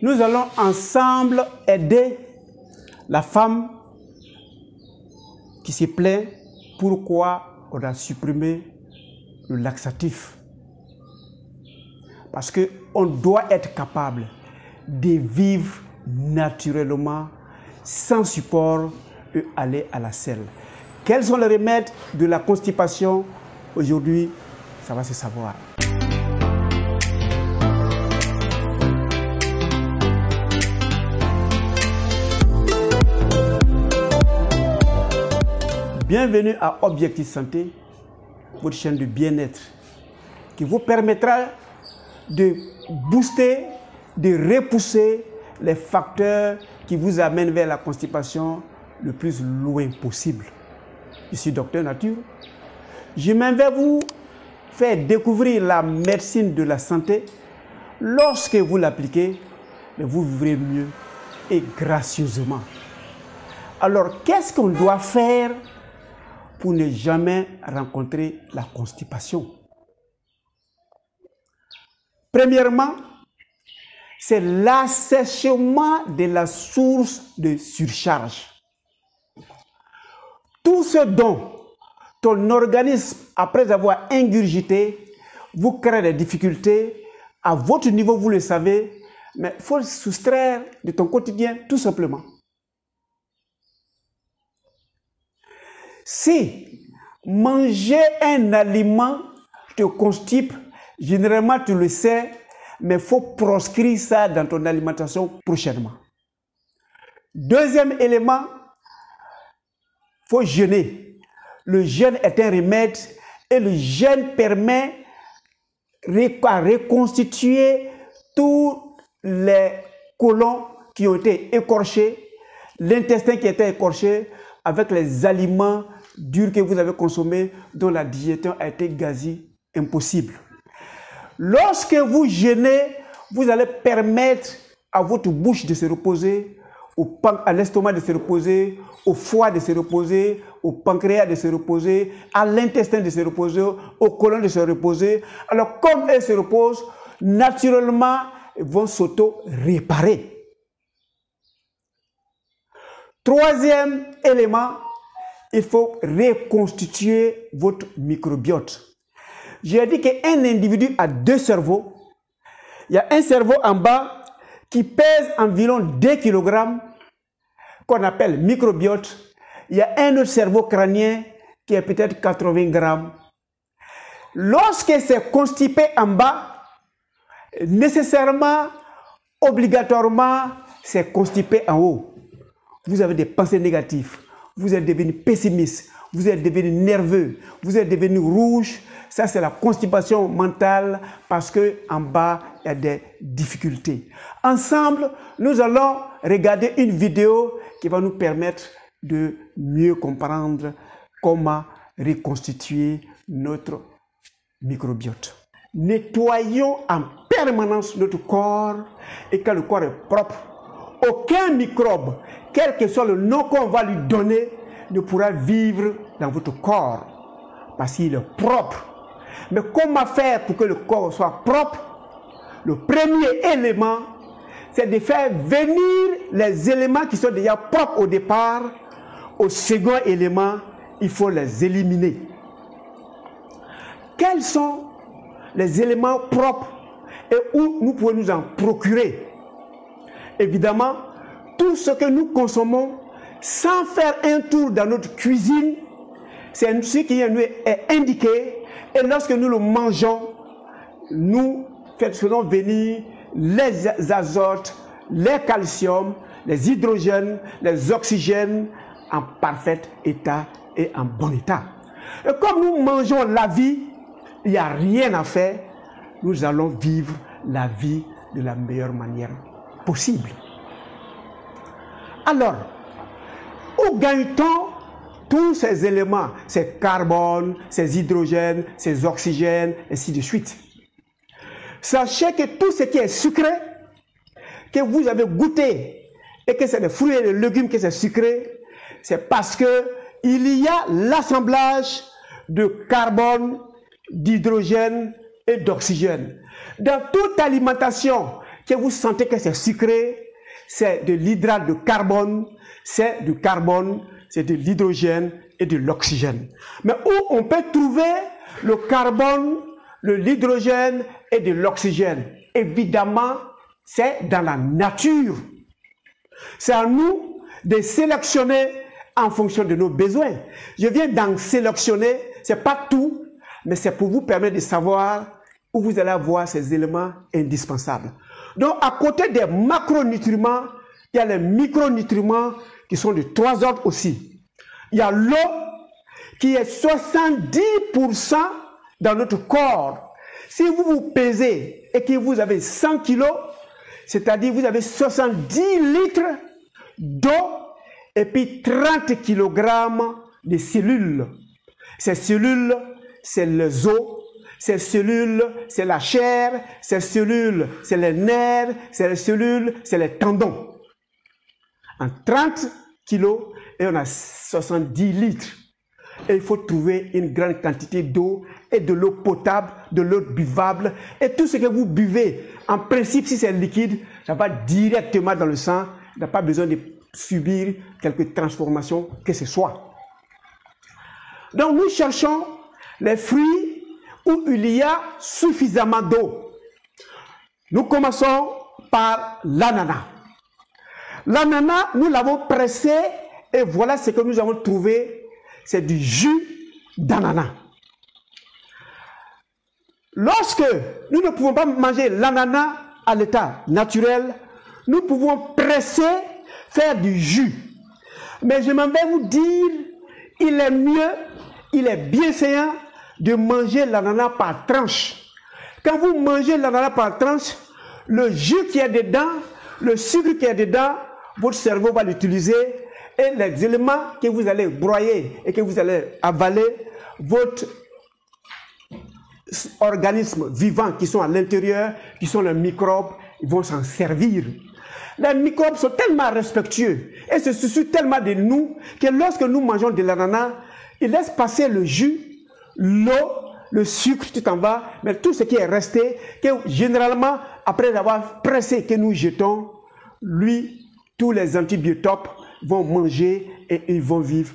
nous allons ensemble aider la femme qui se plaint pourquoi on a supprimé le laxatif. Parce qu'on doit être capable de vivre naturellement, sans support et aller à la selle. Quels sont les remèdes de la constipation? Aujourd'hui, ça va se savoir. Bienvenue à Objectif Santé, votre chaîne de bien-être qui vous permettra de booster, de repousser les facteurs qui vous amènent vers la constipation le plus loin possible. Je suis Docteur Nature. Je vais vous faire découvrir la médecine de la santé. Lorsque vous l'appliquez, vous vivrez mieux et gracieusement. Alors, qu'est-ce qu'on doit faire pour ne jamais rencontrer la constipation? Premièrement, c'est l'assèchement de la source de surcharge. Tout ce dont ton organisme, après avoir ingurgité, vous crée des difficultés, à votre niveau, vous le savez, mais il faut le soustraire de ton quotidien, tout simplement. Si manger un aliment te constipe, généralement tu le sais, mais il faut proscrire ça dans ton alimentation prochainement. Deuxième élément, il faut jeûner. Le jeûne est un remède et le jeûne permet de reconstituer tous les côlons qui ont été écorchés, l'intestin qui a été écorché avec les aliments durs que vous avez consommés dont la digestion a été quasi impossible. Lorsque vous jeûnez, vous allez permettre à votre bouche de se reposer, à l'estomac de se reposer, au foie de se reposer, au pancréas de se reposer, à l'intestin de se reposer, au côlon de se reposer. Alors, comme elles se reposent, naturellement, elles vont s'auto-réparer. Troisième élément, il faut reconstituer votre microbiote. J'ai dit qu'un individu a deux cerveaux. Il y a un cerveau en bas qui pèse environ 2 kg, qu'on appelle microbiote. Il y a un autre cerveau crânien qui est peut-être 80 grammes. Lorsque c'est constipé en bas, nécessairement, obligatoirement, c'est constipé en haut. Vous avez des pensées négatives, vous êtes devenu pessimiste, vous êtes devenu nerveux, vous êtes devenu rouge. Ça, c'est la constipation mentale parce qu'en bas, il y a des difficultés. Ensemble, nous allons regarder une vidéo qui va nous permettre de mieux comprendre comment reconstituer notre microbiote. Nettoyons en permanence notre corps et quand le corps est propre, aucun microbe, quel que soit le nom qu'on va lui donner, ne pourra vivre dans votre corps parce qu'il est propre. Mais comment faire pour que le corps soit propre? Le premier élément, c'est de faire venir les éléments qui sont déjà propres au départ. Au second élément, il faut les éliminer. Quels sont les éléments propres et où nous pouvons nous en procurer? Évidemment, tout ce que nous consommons sans faire un tour dans notre cuisine, c'est ce qui est indiqué. Et lorsque nous le mangeons, nous faisons venir les azotes, les calciums, les hydrogènes, les oxygènes en parfait état et en bon état. Et comme nous mangeons la vie, il n'y a rien à faire. Nous allons vivre la vie de la meilleure manière possible. Alors, où gagne-t-on tous ces éléments, ces carbones, ces hydrogènes, ces oxygènes, ainsi de suite? Sachez que tout ce qui est sucré, que vous avez goûté, et que c'est des fruits et des légumes que c'est sucré, c'est parce que il y a l'assemblage de carbone, d'hydrogène et d'oxygène. Dans toute alimentation que vous sentez que c'est sucré, c'est de l'hydrate de carbone, c'est du carbone, c'est de l'hydrogène et de l'oxygène. Mais où on peut trouver le carbone, l'hydrogène et de l'oxygène? Évidemment, c'est dans la nature. C'est à nous de sélectionner en fonction de nos besoins. Je viens d'en sélectionner, ce n'est pas tout, mais c'est pour vous permettre de savoir où vous allez avoir ces éléments indispensables. Donc, à côté des macronutriments, il y a les micronutriments qui sont de 3 ordres aussi. Il y a l'eau qui est 70% dans notre corps. Si vous vous pesez et que vous avez 100 kilos, c'est-à-dire vous avez 70 litres d'eau et puis 30 kg de cellules. Ces cellules, c'est les os. Ces cellules, c'est la chair. Ces cellules, c'est les nerfs. Ces cellules, c'est les tendons. En 30 kilos, et on a 70 litres. Et il faut trouver une grande quantité d'eau et de l'eau potable, de l'eau buvable. Et tout ce que vous buvez, en principe, si c'est liquide, ça va directement dans le sang. Il n'a pas besoin de subir quelques transformations que ce soit. Donc nous cherchons les fruits où il y a suffisamment d'eau. Nous commençons par l'ananas. L'ananas, nous l'avons pressé et voilà ce que nous avons trouvé. C'est du jus d'ananas. Lorsque nous ne pouvons pas manger l'ananas à l'état naturel, nous pouvons presser, faire du jus. Mais je m'en vais vous dire, il est mieux, il est bienséant de manger l'ananas par tranche. Quand vous mangez l'ananas par tranche, le jus qui est dedans, le sucre qui est dedans, votre cerveau va l'utiliser et les éléments que vous allez broyer et que vous allez avaler, votre organisme vivant qui sont à l'intérieur, qui sont les microbes, ils vont s'en servir. Les microbes sont tellement respectueux et se soucient tellement de nous que lorsque nous mangeons de l'ananas, ils laissent passer le jus, l'eau, le sucre, tout en bas, mais tout ce qui est resté, que généralement, après avoir pressé, que nous jetons, lui, tous les antibiotopes vont manger et ils vont vivre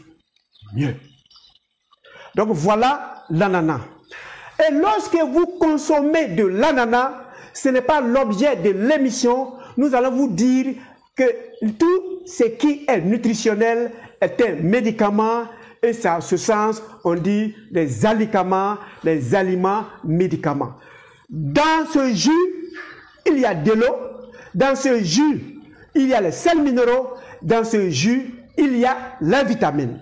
mieux. Donc voilà l'ananas. Et lorsque vous consommez de l'ananas, ce n'est pas l'objet de l'émission. Nous allons vous dire que tout ce qui est nutritionnel est un médicament et ça, en ce sens, on dit les alicaments, les aliments médicaments. Dans ce jus, il y a de l'eau. Dans ce jus, il y a les sels minéraux. Dans ce jus, il y a les vitamines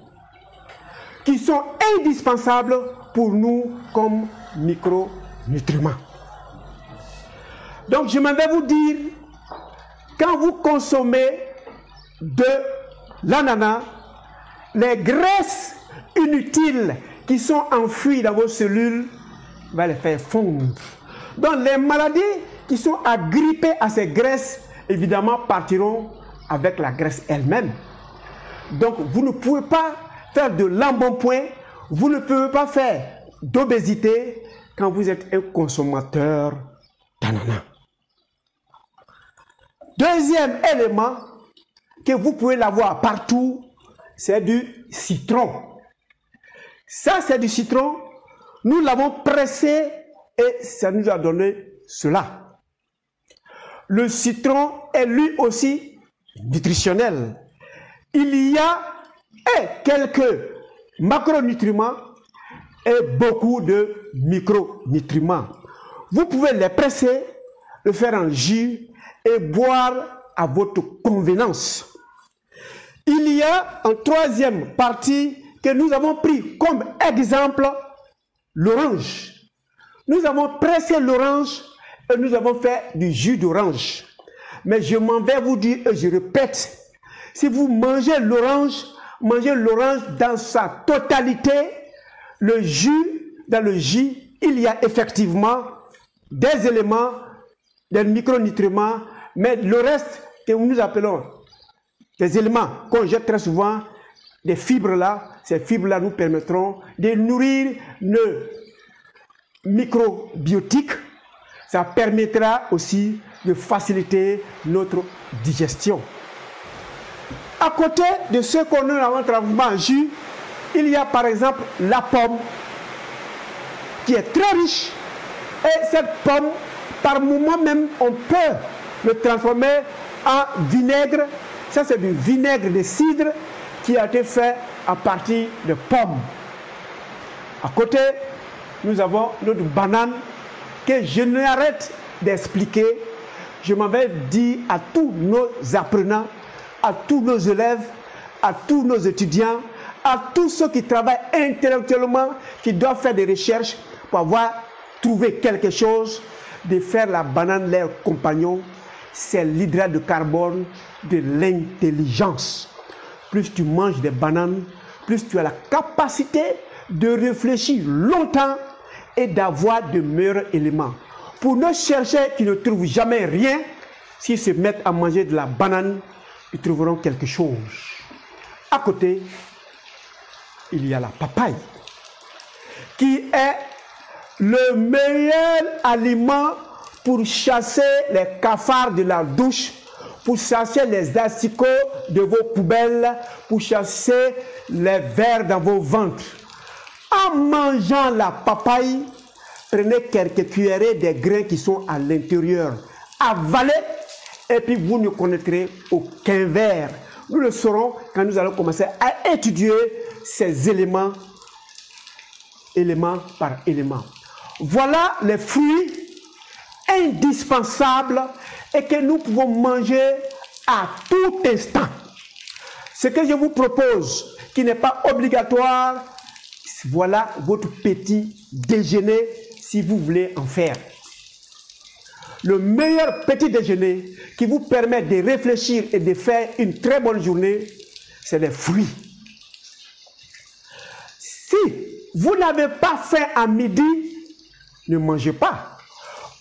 qui sont indispensables pour nous comme micronutriments. Donc, je m'en vais vous dire, quand vous consommez de l'ananas, les graisses inutiles qui sont enfouies dans vos cellules va les faire fondre. Donc, les maladies qui sont agrippées à ces graisses, évidemment, partiront avec la graisse elle-même. Donc, vous ne pouvez pas faire de l'embonpoint, vous ne pouvez pas faire d'obésité quand vous êtes un consommateur d'ananas. Deuxième élément, que vous pouvez l'avoir partout, c'est du citron. Ça, c'est du citron. Nous l'avons pressé et ça nous a donné cela. Le citron est lui aussi nutritionnel. Il y a quelques macronutriments et beaucoup de micronutriments. Vous pouvez les presser, le faire en jus et boire à votre convenance. Il y a en troisième partie que nous avons pris comme exemple l'orange. Nous avons pressé l'orange et nous avons fait du jus d'orange. Mais je m'en vais vous dire et je répète, si vous mangez l'orange dans sa totalité, le jus, dans le jus, il y a effectivement des éléments, des micronutriments, mais le reste que nous appelons des éléments qu'on jette très souvent, des fibres là, ces fibres là nous permettront de nourrir le microbiotique. Ça permettra aussi de faciliter notre digestion. À côté de ce qu'on a dans notre environnement en jus, il y a par exemple la pomme qui est très riche. Et cette pomme, par moment même, on peut le transformer en vinaigre. Ça, c'est du vinaigre de cidre qui a été fait à partir de pommes. À côté, nous avons notre banane que je n'arrête d'expliquer. Je m'en vais dire à tous nos apprenants, à tous nos élèves, à tous nos étudiants, à tous ceux qui travaillent intellectuellement, qui doivent faire des recherches pour avoir trouvé quelque chose, de faire la banane leur compagnon. C'est l'hydrate de carbone de l'intelligence. Plus tu manges des bananes, plus tu as la capacité de réfléchir longtemps et d'avoir de meilleurs éléments. Pour nos chercheurs qui ne trouvent jamais rien, s'ils se mettent à manger de la banane, ils trouveront quelque chose. À côté, il y a la papaye, qui est le meilleur aliment pour chasser les cafards de la douche, pour chasser les asticots de vos poubelles, pour chasser les vers dans vos ventres. En mangeant la papaye, prenez quelques cuillerées des grains qui sont à l'intérieur, avalez, et puis vous ne connaîtrez aucun vers. Nous le saurons quand nous allons commencer à étudier ces éléments, élément par élément. Voilà les fruits indispensables et que nous pouvons manger à tout instant. Ce que je vous propose, qui n'est pas obligatoire, voilà votre petit déjeuner si vous voulez en faire. Le meilleur petit déjeuner qui vous permet de réfléchir et de faire une très bonne journée, c'est les fruits. Si vous n'avez pas faim à midi, ne mangez pas.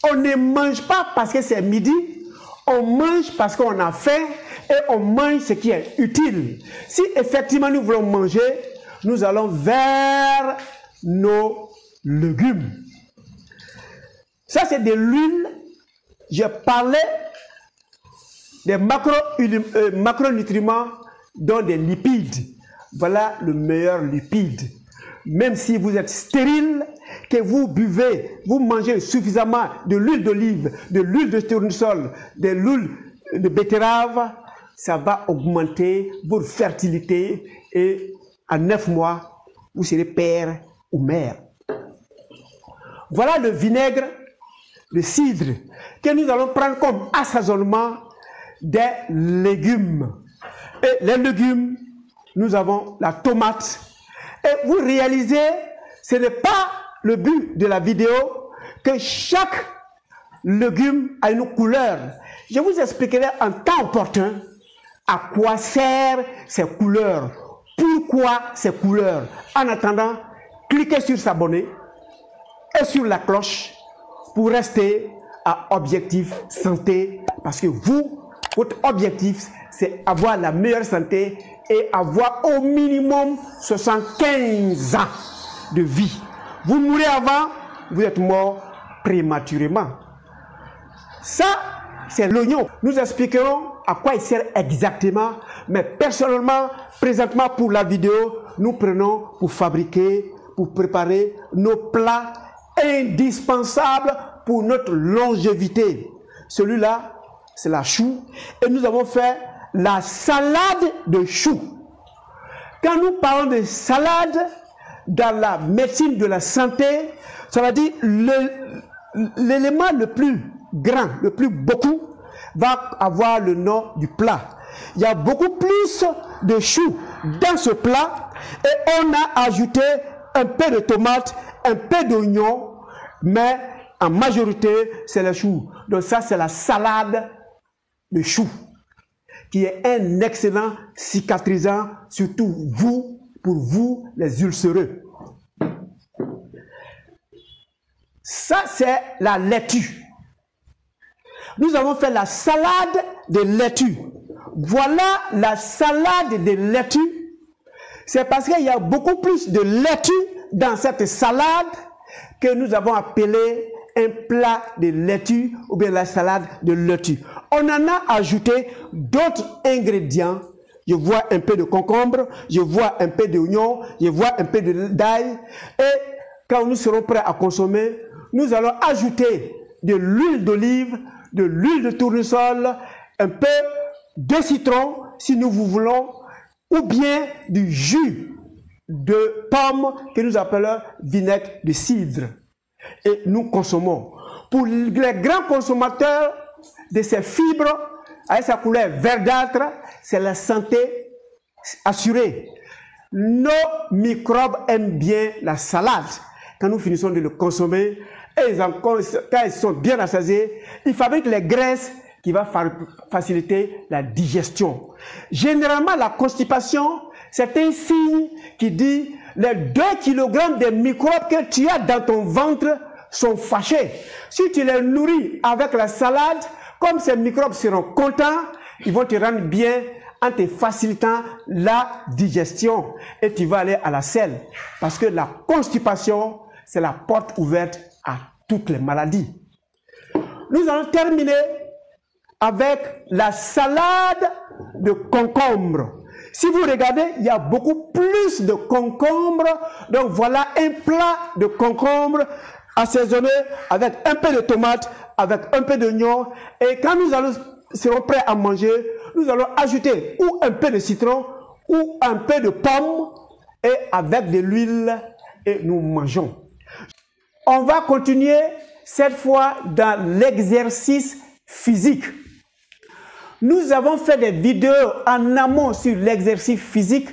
On ne mange pas parce que c'est midi, on mange parce qu'on a faim et on mange ce qui est utile. Si effectivement nous voulons manger, nous allons vers nos légumes. Ça, c'est de l'huile. Je parlais des macronutriments, dont des lipides. Voilà le meilleur lipide. Même si vous êtes stérile, que vous buvez, vous mangez suffisamment de l'huile d'olive, de l'huile de tournesol, de l'huile de betterave, ça va augmenter votre fertilité et en 9 mois, vous serez père ou mère. Voilà le vinaigre de cidre que nous allons prendre comme assaisonnement des légumes. Et les légumes, nous avons la tomate. Et vous réalisez, ce n'est pas le but de la vidéo que chaque légume a une couleur. Je vous expliquerai en temps opportun à quoi servent ces couleurs, pourquoi ces couleurs. En attendant, cliquez sur s'abonner et sur la cloche pour rester à Objectif Santé, parce que vous, votre objectif, c'est avoir la meilleure santé et avoir au minimum 75 ans de vie. Vous mourrez avant, vous êtes mort prématurément. Ça, c'est l'oignon. Nous expliquerons à quoi il sert exactement, mais personnellement, présentement pour la vidéo, nous prenons pour fabriquer, pour préparer nos plats indispensables pour notre longévité. Celui-là, c'est la chou. Et nous avons fait la salade de chou. Quand nous parlons de salade, dans la médecine de la santé, ça veut dire l'élément le plus grand, le plus beaucoup, va avoir le nom du plat. Il y a beaucoup plus de chou dans ce plat et on a ajouté un peu de tomate, un peu d'oignon, mais en majorité, c'est le chou. Donc ça, c'est la salade de chou, qui est un excellent cicatrisant, surtout vous, pour vous, les ulcéreux. Ça, c'est la laitue. Nous avons fait la salade de laitue. Voilà la salade de laitue. C'est parce qu'il y a beaucoup plus de laitue dans cette salade que nous avons appelé un plat de laitue ou bien la salade de laitue. On en a ajouté d'autres ingrédients. Je vois un peu de concombre, je vois un peu d'oignon, je vois un peu d'ail. Et quand nous serons prêts à consommer, nous allons ajouter de l'huile d'olive, de l'huile de tournesol, un peu de citron si nous voulons, ou bien du jus de pomme que nous appelons vinaigre de cidre. Et nous consommons. Pour les grands consommateurs de ces fibres, avec sa couleur verdâtre, c'est la santé assurée. Nos microbes aiment bien la salade. Quand nous finissons de le consommer, et quand ils sont bien rassasiés, ils fabriquent les graisses qui vont faciliter la digestion. Généralement, la constipation, c'est un signe qui dit les 2 kg de microbes que tu as dans ton ventre sont fâchés. Si tu les nourris avec la salade, comme ces microbes seront contents, ils vont te rendre bien en te facilitant la digestion. Et tu vas aller à la selle. Parce que la constipation, c'est la porte ouverte à toutes les maladies. Nous allons terminer avec la salade de concombre. Si vous regardez, il y a beaucoup plus de concombre. Donc voilà un plat de concombre assaisonné avec un peu de tomate, avec un peu d'oignon. Et quand nous serons prêts à manger, nous allons ajouter ou un peu de citron ou un peu de pomme et avec de l'huile et nous mangeons. On va continuer cette fois dans l'exercice physique. Nous avons fait des vidéos en amont sur l'exercice physique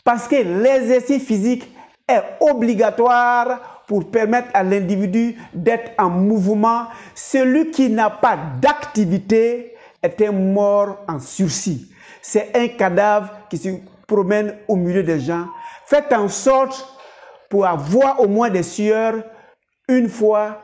parce que l'exercice physique est obligatoire pour permettre à l'individu d'être en mouvement. Celui qui n'a pas d'activité est un mort en sursis. C'est un cadavre qui se promène au milieu des gens. Faites en sorte pour avoir au moins des sueurs une fois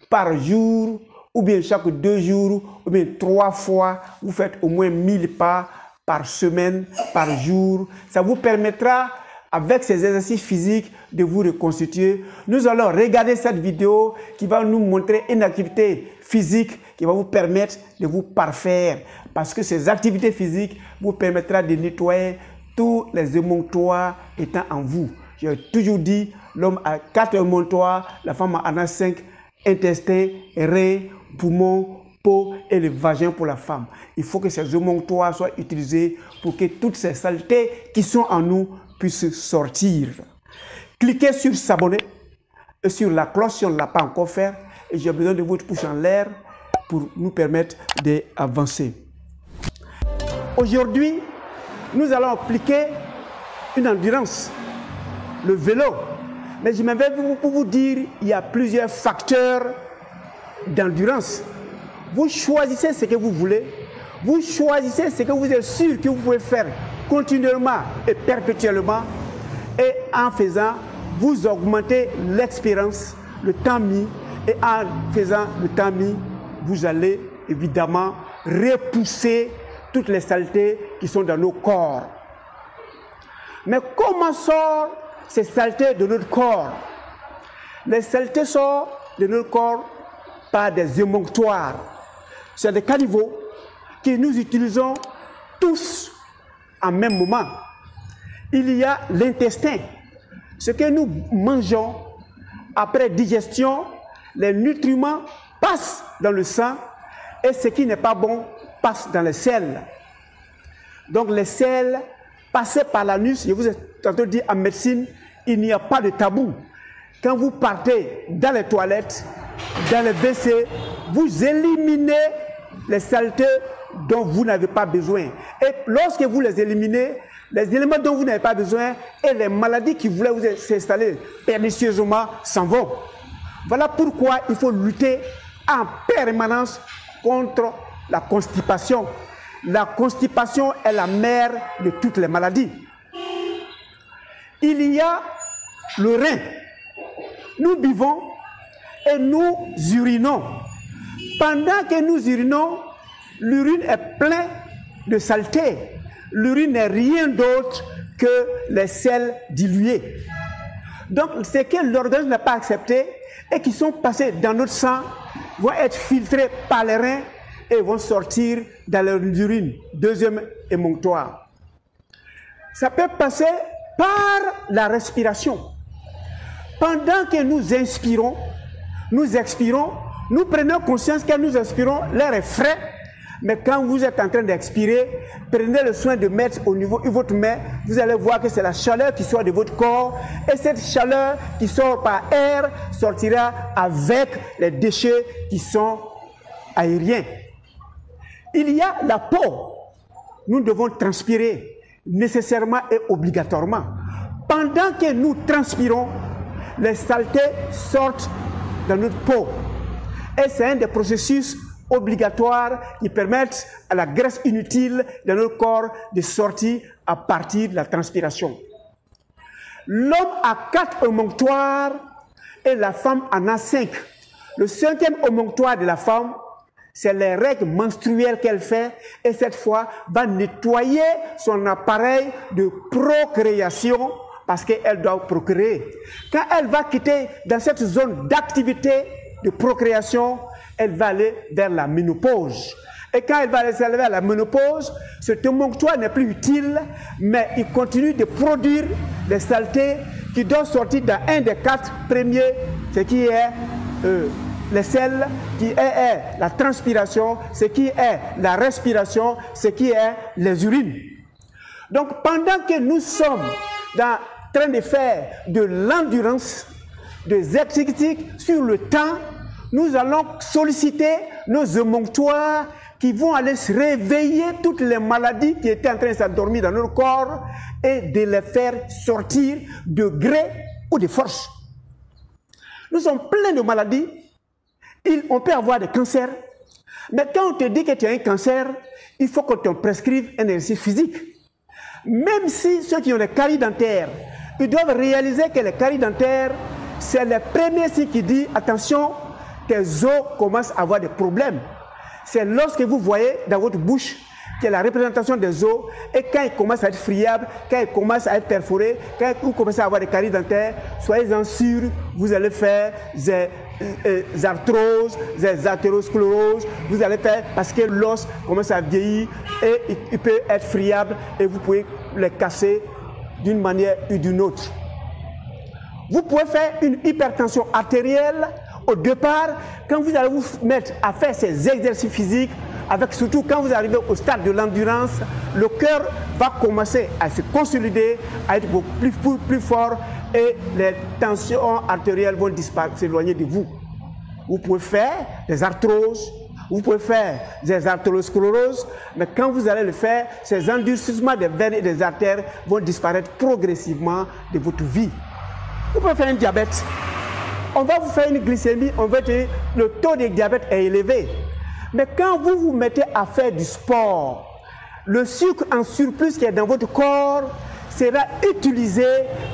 par jour, ou bien chaque 2 jours, ou bien 3 fois. Vous faites au moins 1000 pas par semaine, par jour. Ça vous permettra, avec ces exercices physiques, de vous reconstituer. Nous allons regarder cette vidéo qui va nous montrer une activité physique qui va vous permettre de vous parfaire. Parce que ces activités physiques vous permettra de nettoyer tous les émonctoires étant en vous. J'ai toujours dit, l'homme a 4 émonctoires, la femme en a 5, intestin, rein, poumon, peau et le vagin pour la femme. Il faut que ces émonctoires soient utilisés pour que toutes ces saletés qui sont en nous puissent sortir. Cliquez sur s'abonner et sur la cloche si on ne l'a pas encore fait. Et j'ai besoin de votre pouce en l'air pour nous permettre d'avancer. Aujourd'hui, nous allons appliquer une endurance, le vélo. Mais je m'en vais pour vous dire, il y a plusieurs facteurs d'endurance. Vous choisissez ce que vous voulez. Vous choisissez ce que vous êtes sûr que vous pouvez faire continuellement et perpétuellement. Et en faisant, vous augmentez l'expérience, le temps mis. Et en faisant le temps mis, vous allez évidemment repousser toutes les saletés qui sont dans nos corps. Mais comment sortent ces saletés de notre corps? Les saletés sortent de notre corps par des émonctoires. C'est des caniveaux que nous utilisons tous en même moment. Il y a l'intestin. Ce que nous mangeons après digestion, les nutriments passent dans le sang et ce qui n'est pas bon passe dans les selles. Donc les selles passent par l'anus. Je vous ai tantôt dit en médecine, il n'y a pas de tabou. Quand vous partez dans les toilettes, dans les WC, vous éliminez les saletés dont vous n'avez pas besoin. Et lorsque vous les éliminez, les éléments dont vous n'avez pas besoin et les maladies qui voulaient vous s'installer pernicieusement s'en vont. Voilà pourquoi il faut lutter en permanence contre la constipation. La constipation est la mère de toutes les maladies. Il y a le rein. Nous buvons et nous urinons. Pendant que nous urinons, l'urine est pleine de saleté. L'urine n'est rien d'autre que les sels dilués. Donc, ce que l'organisme n'a pas accepté, et qui sont passés dans notre sang vont être filtrés par les reins et vont sortir dans l'urine. Deuxième émonctoire. Ça peut passer par la respiration. Pendant que nous inspirons, nous expirons, nous prenons conscience que nous inspirons, l'air est frais, mais quand vous êtes en train d'expirer, prenez le soin de mettre au niveau de votre main, vous allez voir que c'est la chaleur qui sort de votre corps, et cette chaleur qui sort par air sortira avec les déchets qui sont aériens. Il y a la peau. Nous devons transpirer nécessairement et obligatoirement. Pendant que nous transpirons, les saletés sortent dans notre peau. Et c'est un des processus obligatoires qui permettent à la graisse inutile de notre corps de sortir à partir de la transpiration. L'homme a 4 émonctoires et la femme en a 5. Le 5e émonctoire de la femme, c'est les règles menstruelles qu'elle fait et cette fois va nettoyer son appareil de procréation parce qu'elle doit procréer. Quand elle va quitter dans cette zone d'activité de procréation, elle va aller vers la ménopause. Et quand elle va aller vers la ménopause, cet émonctoire n'est plus utile, mais il continue de produire des saletés qui doivent sortir dans un des 4 premiers, ce qui est les selles, qui est la transpiration, ce qui est la respiration, ce qui est les urines. Donc pendant que nous sommes en train de faire de l'endurance, des exercices sur le temps, nous allons solliciter nos émonctoires qui vont aller se réveiller toutes les maladies qui étaient en train de s'endormir dans notre corps et de les faire sortir de gré ou de force. Nous sommes pleins de maladies. On peut avoir des cancers. Mais quand on te dit que tu as un cancer, il faut qu'on te prescrive un exercice physique. Même si ceux qui ont des caries dentaires, ils doivent réaliser que les caries dentaires, c'est le premier signe qui dit, attention, tes os commencent à avoir des problèmes. C'est lorsque vous voyez dans votre bouche qu'il y a la représentation des os et quand ils commencent à être friables, quand ils commencent à être perforés, quand vous commencez à avoir des caries dentaires, soyez-en sûrs, vous allez faire des arthroses, des athéroscléroses, vous allez faire parce que l'os commence à vieillir et il peut être friable et vous pouvez les casser d'une manière ou d'une autre. Vous pouvez faire une hypertension artérielle au départ, quand vous allez vous mettre à faire ces exercices physiques, surtout quand vous arrivez au stade de l'endurance, le cœur va commencer à se consolider, à être beaucoup plus fort et les tensions artérielles vont s'éloigner de vous. Vous pouvez faire des arthroses, vous pouvez faire des artéroscléroses, mais quand vous allez le faire, ces endurcissements des veines et des artères vont disparaître progressivement de votre vie. Vous pouvez faire un diabète. On va vous faire une glycémie, on va dire le taux de diabète est élevé. Mais quand vous vous mettez à faire du sport, le sucre en surplus qui est dans votre corps sera utilisé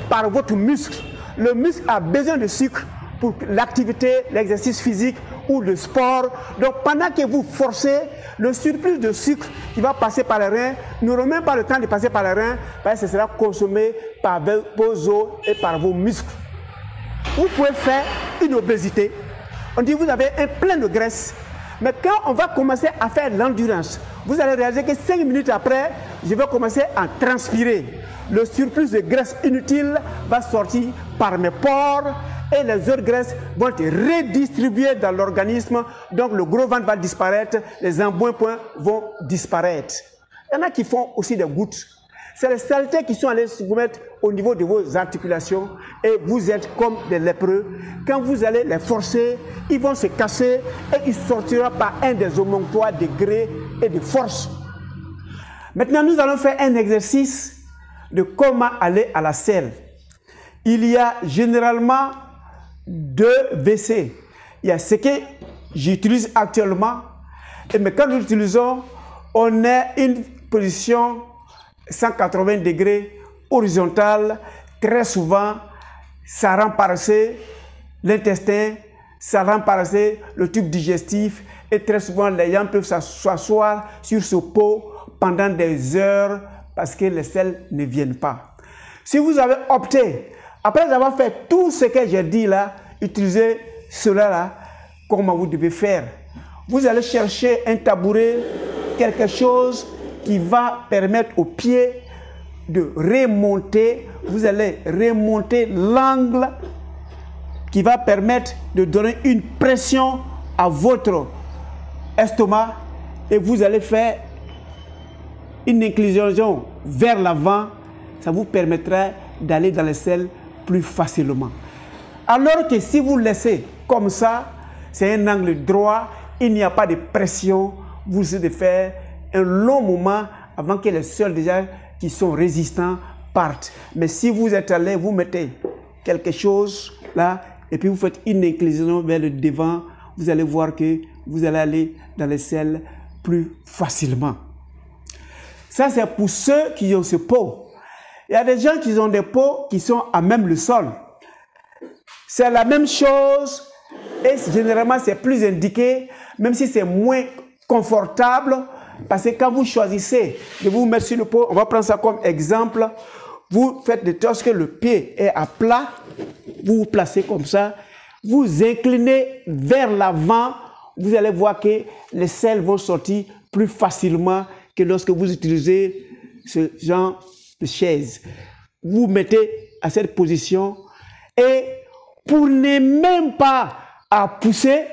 par votre muscle. Le muscle a besoin de sucre pour l'activité, l'exercice physique ou le sport. Donc pendant que vous forcez, le surplus de sucre qui va passer par les reins n'aura même pas le temps de passer par les reins parce que ce sera consommé par vos os et par vos muscles. Vous pouvez faire une obésité. On dit vous avez un plein de graisse. Mais quand on va commencer à faire l'endurance, vous allez réaliser que 5 minutes après, je vais commencer à transpirer. Le surplus de graisse inutile va sortir par mes pores et les autres graisses vont être redistribuées dans l'organisme. Donc le gros ventre va disparaître, les embonpoints vont disparaître. Il y en a qui font aussi des gouttes. C'est les saletés qui sont allées se mettre au niveau de vos articulations et vous êtes comme des lépreux. Quand vous allez les forcer, ils vont se casser et ils sortiront par un des émonctoires de gré et de force. Maintenant, nous allons faire un exercice de comment aller à la selle. Il y a généralement 2 WC. Il y a ce que j'utilise actuellement, mais quand nous l'utilisons, on a une position 180 degrés horizontale. Très souvent, ça rend paresseux l'intestin, ça rend paresseux le tube digestif et très souvent les gens peuvent s'asseoir sur ce pot pendant des heures parce que les selles ne viennent pas. Si vous avez opté, après avoir fait tout ce que j'ai dit là, utiliser cela là, comment vous devez faire. Vous allez chercher un tabouret, quelque chose qui va permettre aux pieds de remonter. Vous allez remonter l'angle qui va permettre de donner une pression à votre estomac et vous allez faire une inclinaison vers l'avant. Ça vous permettra d'aller dans les selles plus facilement. Alors que si vous laissez comme ça, c'est un angle droit, il n'y a pas de pression, vous devez faire un long moment avant que les sols déjà qui sont résistants partent. Mais si vous êtes allé, vous mettez quelque chose là et puis vous faites une inclinaison vers le devant, vous allez voir que vous allez aller dans les selles plus facilement. Ça, c'est pour ceux qui ont ce pot. Il y a des gens qui ont des pots qui sont à même le sol. C'est la même chose et généralement c'est plus indiqué, même si c'est moins confortable, parce que quand vous choisissez de vous mettre sur le pot, on va prendre ça comme exemple, vous faites de sorte que le pied est à plat, vous vous placez comme ça, vous inclinez vers l'avant, vous allez voir que les selles vont sortir plus facilement que lorsque vous utilisez ce genre de chaise. Vous mettez à cette position et pour ne même pas à pousser,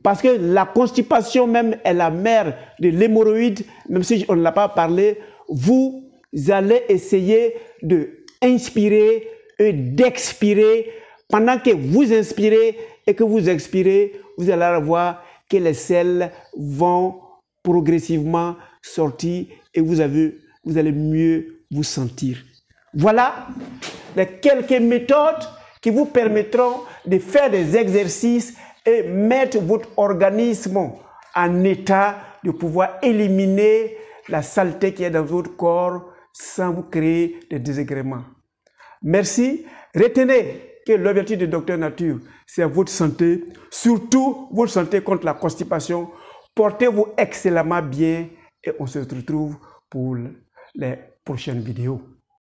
parce que la constipation même est la mère de l'hémorroïde, même si on ne l'a pas parlé, vous allez essayer de inspirer et d'expirer. Pendant que vous inspirez et que vous expirez, vous allez voir que les selles vont progressivement sortir et vous allez mieux vous sentir. Voilà les quelques méthodes qui vous permettront de faire des exercices et mettre votre organisme en état de pouvoir éliminer la saleté qui est dans votre corps sans vous créer des désagréments. Merci. Retenez que l'objectif de Docteur Nature, c'est votre santé, surtout votre santé contre la constipation. Portez-vous excellemment bien et on se retrouve pour les prochaines vidéos.